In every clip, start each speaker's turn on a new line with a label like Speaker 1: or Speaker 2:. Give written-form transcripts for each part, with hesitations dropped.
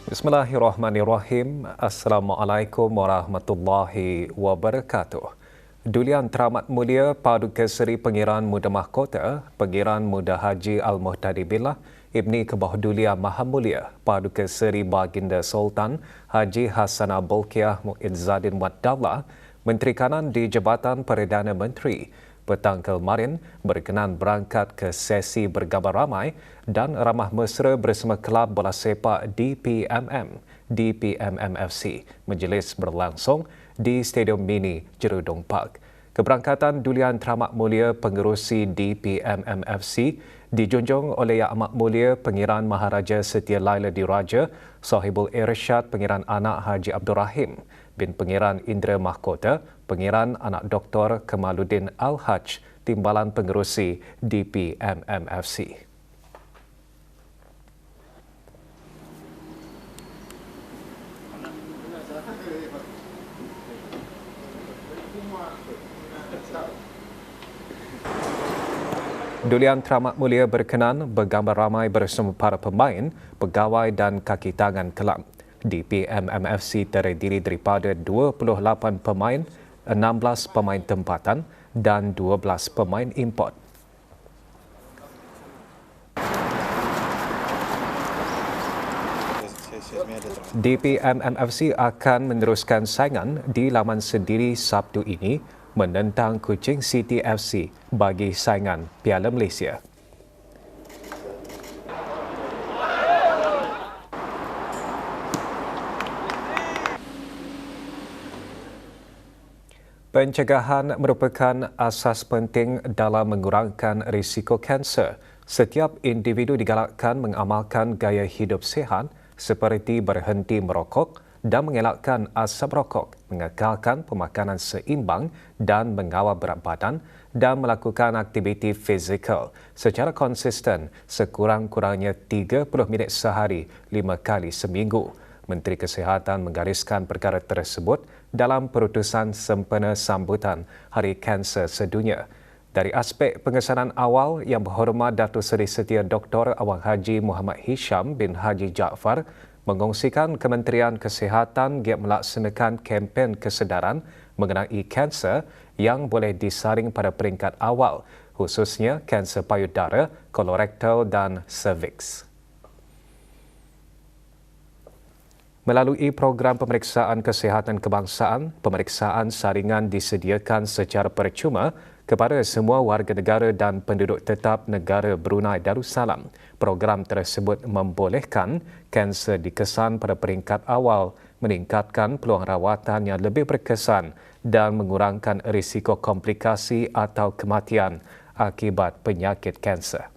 Speaker 1: Bismillahirrahmanirrahim. Assalamualaikum warahmatullahi wabarakatuh. Dulian Teramat Mulia Paduka Seri Pengiran Muda Mahkota, Pengiran Muda Haji Al-Muhtadi Billah, Ibni Kebahdulian Maha Mulia Paduka Seri Baginda Sultan Haji Hasanah Bolkiah Muizzadin Waddallah, Menteri Kanan di Jabatan Perdana Menteri, petang kemarin berkenan berangkat ke sesi bergambar ramai dan ramah mesra bersama Kelab Bola Sepak DPMMFC. Majlis berlangsung di Stadium Mini Jerudong Park. Keberangkatan Dulian Teramat Mulia Pengerusi DPMMFC dijunjung oleh Yang Amat Mulia Pengiran Maharaja Setia Laila Diraja, Sahibul Irsyad Pengiran Anak Haji Abdul Rahim bin Pengiran Indra Mahkota, Pengiran Anak Dr. Kemaluddin Al-Haj, Timbalan Pengerusi DPMMFC. Dulian Teramat Mulia berkenan bergambar ramai bersama para pemain, pegawai dan kaki tangan kelab. DPMMFC terdiri daripada 28 pemain, 16 pemain tempatan dan 12 pemain import. DPMMFC akan meneruskan saingan di laman sendiri Sabtu ini menentang Kuching City FC bagi saingan Piala Malaysia. Pencegahan merupakan asas penting dalam mengurangkan risiko kanser. Setiap individu digalakkan mengamalkan gaya hidup sihat seperti berhenti merokok dan mengelakkan asap rokok, mengekalkan pemakanan seimbang dan mengawal berat badan dan melakukan aktiviti fizikal secara konsisten sekurang-kurangnya 30 minit sehari 5 kali seminggu. Menteri Kesihatan menggariskan perkara tersebut dalam perutusan sempena sambutan Hari Kanser Sedunia. Dari aspek pengesanan awal, Yang Berhormat Datuk Seri Setia Dr. Awang Haji Muhammad Hisham bin Haji Jaafar mengongsikan Kementerian Kesihatan giat melaksanakan kempen kesedaran mengenai kanser yang boleh disaring pada peringkat awal, khususnya kanser payudara, kolorektal dan cervix. Melalui program pemeriksaan kesihatan kebangsaan, pemeriksaan saringan disediakan secara percuma kepada semua warga negara dan penduduk tetap negara Brunei Darussalam. Program tersebut membolehkan kanser dikesan pada peringkat awal, meningkatkan peluang rawatan yang lebih berkesan dan mengurangkan risiko komplikasi atau kematian akibat penyakit kanser.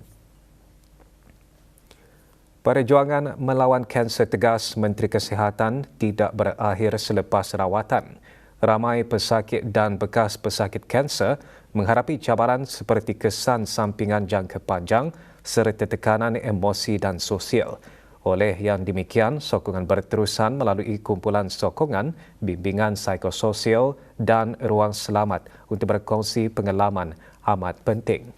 Speaker 1: Perjuangan melawan kanser tegas Menteri Kesihatan tidak berakhir selepas rawatan. Ramai pesakit dan bekas pesakit kanser menghadapi cabaran seperti kesan sampingan jangka panjang serta tekanan emosi dan sosial. Oleh yang demikian, sokongan berterusan melalui kumpulan sokongan, bimbingan psikososial dan ruang selamat untuk berkongsi pengalaman amat penting.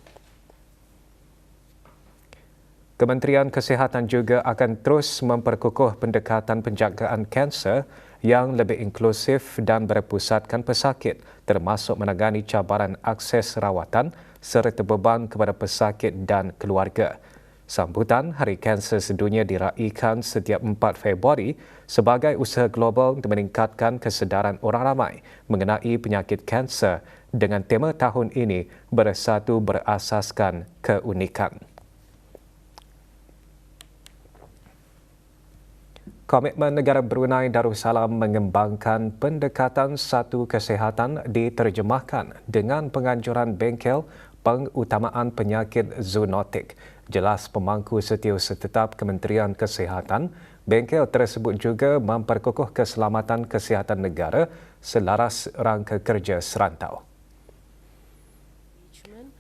Speaker 1: Kementerian Kesihatan juga akan terus memperkukuh pendekatan penjagaan kanser yang lebih inklusif dan berpusatkan pesakit, termasuk menangani cabaran akses rawatan serta beban kepada pesakit dan keluarga. Sambutan Hari Kanser Sedunia diraikan setiap 4 Februari sebagai usaha global untuk meningkatkan kesedaran orang ramai mengenai penyakit kanser dengan tema tahun ini Bersatu Berasaskan Keunikan. Komitmen negara Brunei Darussalam mengembangkan pendekatan satu kesihatan diterjemahkan dengan penganjuran bengkel pengutamaan penyakit zoonotik. Jelas pemangku setiausaha tetap Kementerian Kesihatan, bengkel tersebut juga memperkukuh keselamatan kesihatan negara selaras rangka kerja serantau.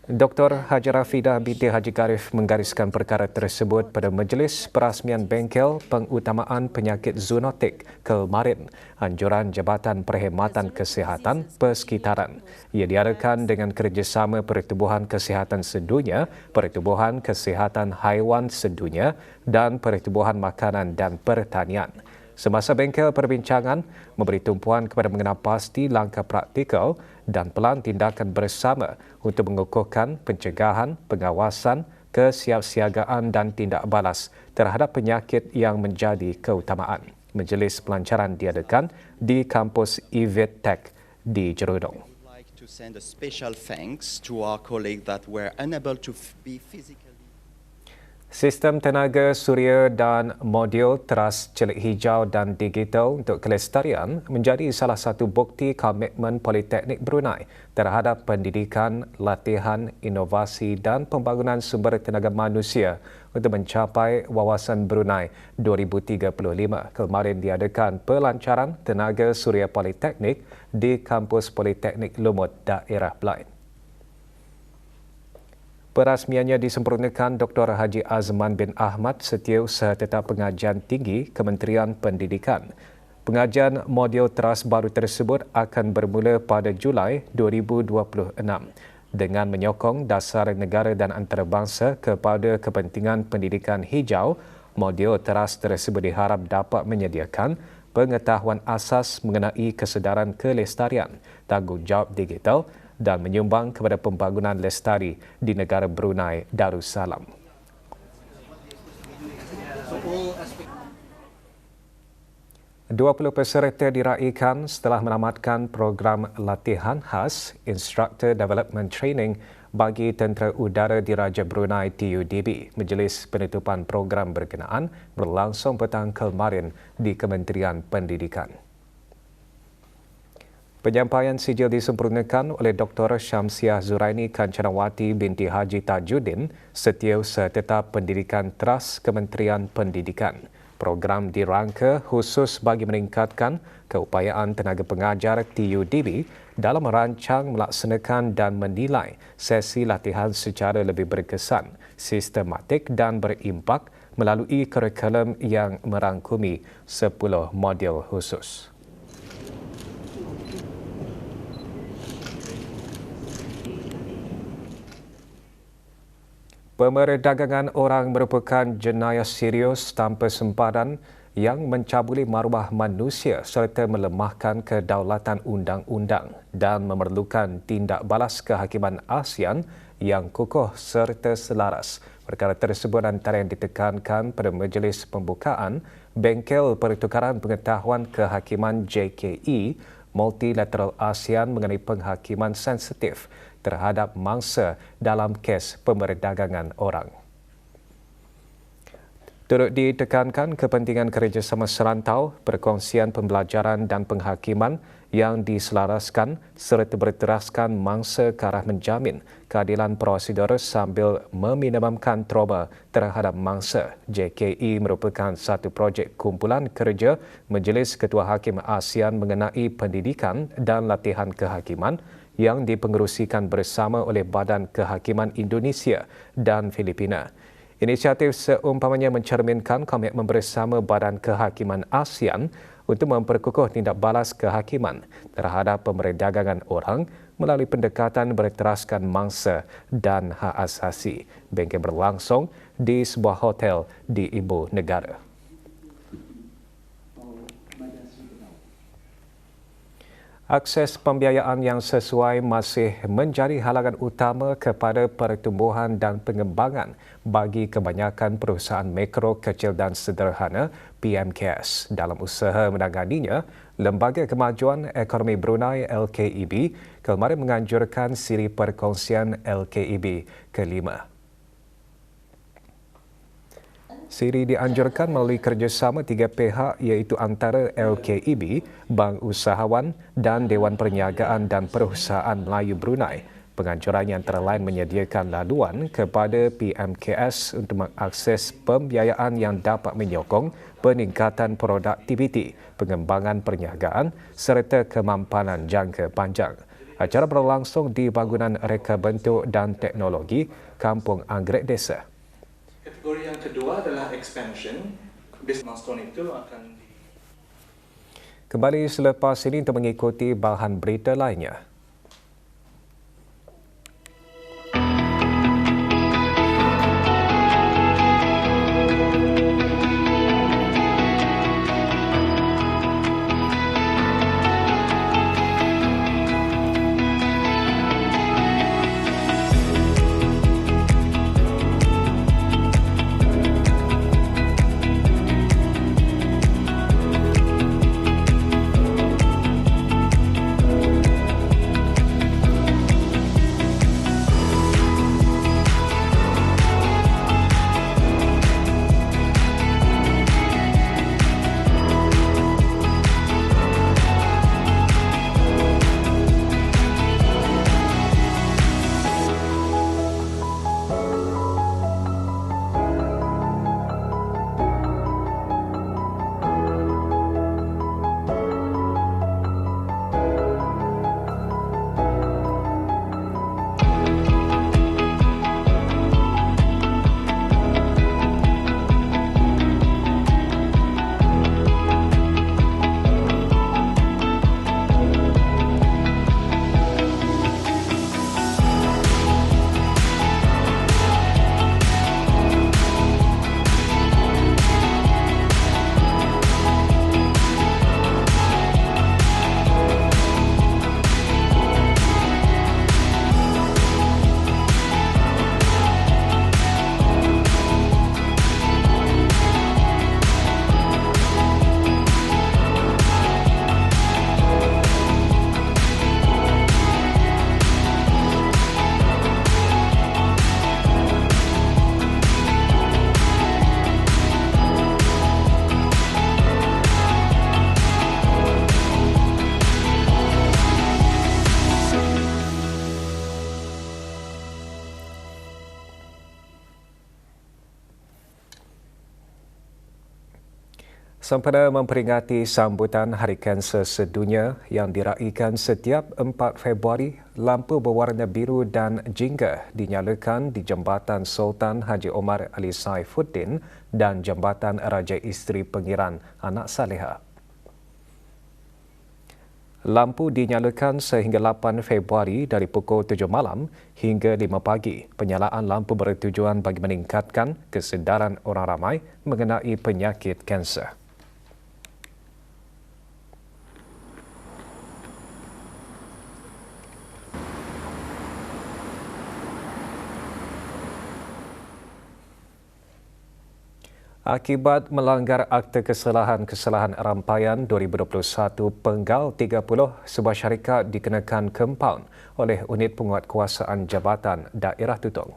Speaker 1: Dr. Haji Rafidah binti Haji Garif menggariskan perkara tersebut pada Majlis Perasmian Bengkel Pengutamaan Penyakit Zoonotik kemarin, anjuran Jabatan Perkhidmatan Kesihatan Persekitaran. Ia diadakan dengan kerjasama Pertubuhan Kesihatan Sedunia, Pertubuhan Kesihatan Haiwan Sedunia dan Pertubuhan Makanan dan Pertanian. Semasa bengkel perbincangan memberi tumpuan kepada mengenal pasti langkah praktikal dan pelan tindakan bersama untuk mengukuhkan pencegahan, pengawasan, kesiapsiagaan dan tindak balas terhadap penyakit yang menjadi keutamaan. Majlis pelancaran diadakan di kampus EVET Tech di Jerudong.
Speaker 2: To send a special thanks to our colleagues that were unable to be physically.
Speaker 1: Sistem tenaga suria dan modul teras celik hijau dan digital untuk kelestarian menjadi salah satu bukti komitmen Politeknik Brunei terhadap pendidikan, latihan, inovasi dan pembangunan sumber tenaga manusia untuk mencapai wawasan Brunei 2035. Kemarin diadakan pelancaran tenaga suria Politeknik di kampus Politeknik Lumut, daerah Blain. Perasmiannya disempurnakan Dr. Haji Azman bin Ahmad Setiausaha Pengajian Tinggi Kementerian Pendidikan. Pengajian modul teras baru tersebut akan bermula pada Julai 2026 dengan menyokong dasar negara dan antarabangsa kepada kepentingan pendidikan hijau. Modul teras tersebut diharap dapat menyediakan pengetahuan asas mengenai kesedaran kelestarian, tanggungjawab digital dan menyumbang kepada pembangunan lestari di negara Brunei Darussalam. Dua 20 peserta diraikan setelah menamatkan program latihan khas Instructor Development Training bagi Tentera Udara Diraja Brunei TUDB. Majlis penutupan program berkenaan berlangsung petang kemarin di Kementerian Pendidikan. Penyampaian sijil disempurnakan oleh Dr. Syamsiah Zuraini Kancanawati binti Haji Tajuddin, Setiausaha Pendidikan Teras Kementerian Pendidikan. Program dirangka khusus bagi meningkatkan keupayaan tenaga pengajar TUDB dalam merancang, melaksanakan dan menilai sesi latihan secara lebih berkesan, sistematik dan berimpak melalui kurikulum yang merangkumi 10 modul khusus. Pemerdagangan orang merupakan jenayah serius tanpa sempadan yang mencabuli maruah manusia serta melemahkan kedaulatan undang-undang dan memerlukan tindak balas kehakiman ASEAN yang kukuh serta selaras. Perkara tersebut antara yang ditekankan pada majlis pembukaan Bengkel Pertukaran Pengetahuan Kehakiman JKE Multilateral ASEAN mengenai penghakiman sensitif terhadap mangsa dalam kes pemerdagangan orang. Turut ditekankan kepentingan kerjasama serantau, perkongsian pembelajaran dan penghakiman yang diselaraskan serta berteraskan mangsa ke arah menjamin keadilan prosedur sambil meminimumkan trauma terhadap mangsa. JKE merupakan satu projek kumpulan kerja Majlis Ketua Hakim ASEAN mengenai pendidikan dan latihan kehakiman yang dipengerusikan bersama oleh Badan Kehakiman Indonesia dan Filipina. Inisiatif seumpamanya mencerminkan komitmen bersama Badan Kehakiman ASEAN untuk memperkukuh tindak balas kehakiman terhadap pemerdagangan orang melalui pendekatan berteraskan mangsa dan hak asasi. Bengkel berlangsung di sebuah hotel di Ibu Negara. Akses pembiayaan yang sesuai masih menjadi halangan utama kepada pertumbuhan dan pengembangan bagi kebanyakan perusahaan mikro, kecil dan sederhana PMKS. Dalam usaha menanganinya, Lembaga Kemajuan Ekonomi Brunei LKEB kemarin menganjurkan siri perkongsian LKEB kelima. Siri dianjurkan melalui kerjasama tiga pihak iaitu antara LKEB, Bank Usahawan dan Dewan Perniagaan dan Perusahaan Melayu Brunei. Penganjurannya antara lain menyediakan laluan kepada PMKS untuk mengakses pembiayaan yang dapat menyokong peningkatan produktiviti, pengembangan perniagaan serta kemampanan jangka panjang. Acara berlangsung di bangunan Reka Bentuk dan Teknologi Kampung Anggrek Desa.
Speaker 3: Kategori yang kedua adalah expansion. Milestone itu akan
Speaker 1: Kembali selepas ini untuk mengikuti bahan berita lainnya. Sempena memperingati sambutan Hari Kanser Sedunia yang diraikan setiap 4 Februari, lampu berwarna biru dan jingga dinyalakan di Jambatan Sultan Haji Omar Ali Saifuddin dan Jambatan Raja Isteri Pengiran Anak Saleha. Lampu dinyalakan sehingga 8 Februari dari pukul 7 malam hingga 5 pagi. Penyalaan lampu bertujuan bagi meningkatkan kesedaran orang ramai mengenai penyakit kanser. Akibat melanggar Akta Kesalahan Rampaian 2021 Penggal 30, sebuah syarikat dikenakan kompaun oleh Unit Penguatkuasaan Jabatan Daerah Tutong.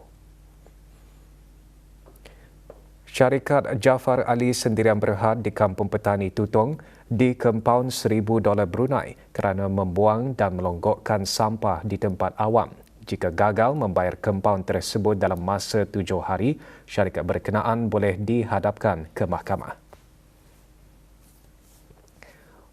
Speaker 1: Syarikat Jafar Ali Sendirian Berhad di Kampung Petani Tutong dikompaun $1,000 Brunei kerana membuang dan melonggokkan sampah di tempat awam. Jika gagal membayar kompaun tersebut dalam masa 7 hari, syarikat berkenaan boleh dihadapkan ke mahkamah.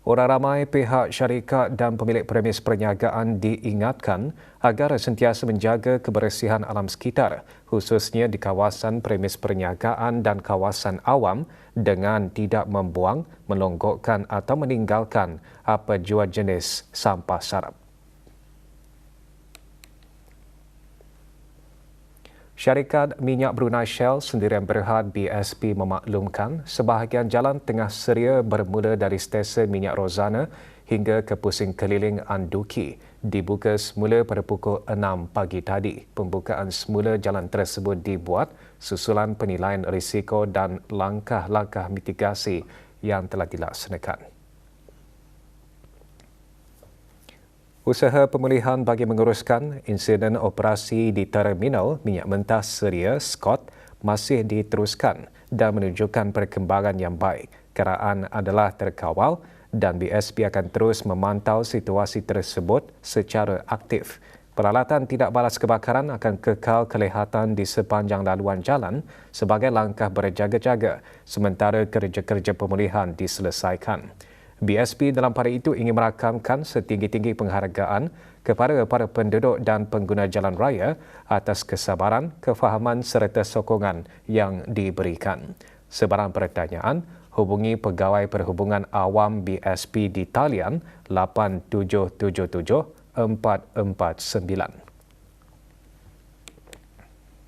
Speaker 1: Orang ramai pihak syarikat dan pemilik premis perniagaan diingatkan agar sentiasa menjaga kebersihan alam sekitar, khususnya di kawasan premis perniagaan dan kawasan awam dengan tidak membuang, melonggokkan atau meninggalkan apa jua jenis sampah sarap. Syarikat Minyak Brunei Shell Sendirian Berhad BSP memaklumkan sebahagian jalan tengah seria bermula dari stesen minyak Rozana hingga ke pusing keliling Anduki dibuka semula pada pukul 6 pagi tadi. Pembukaan semula jalan tersebut dibuat susulan penilaian risiko dan langkah-langkah mitigasi yang telah dilaksanakan. Usaha pemulihan bagi menguruskan insiden operasi di Terminal Minyak Mentah Seria Scott masih diteruskan dan menunjukkan perkembangan yang baik. Keraan adalah terkawal dan BSP akan terus memantau situasi tersebut secara aktif. Peralatan tidak balas kebakaran akan kekal kelihatan di sepanjang laluan jalan sebagai langkah berjaga-jaga sementara kerja-kerja pemulihan diselesaikan. BSP dalam pada itu ingin merakamkan setinggi-tinggi penghargaan kepada para penduduk dan pengguna jalan raya atas kesabaran, kefahaman serta sokongan yang diberikan. Sebarang pertanyaan, hubungi Pegawai Perhubungan Awam BSP di talian 8777 449.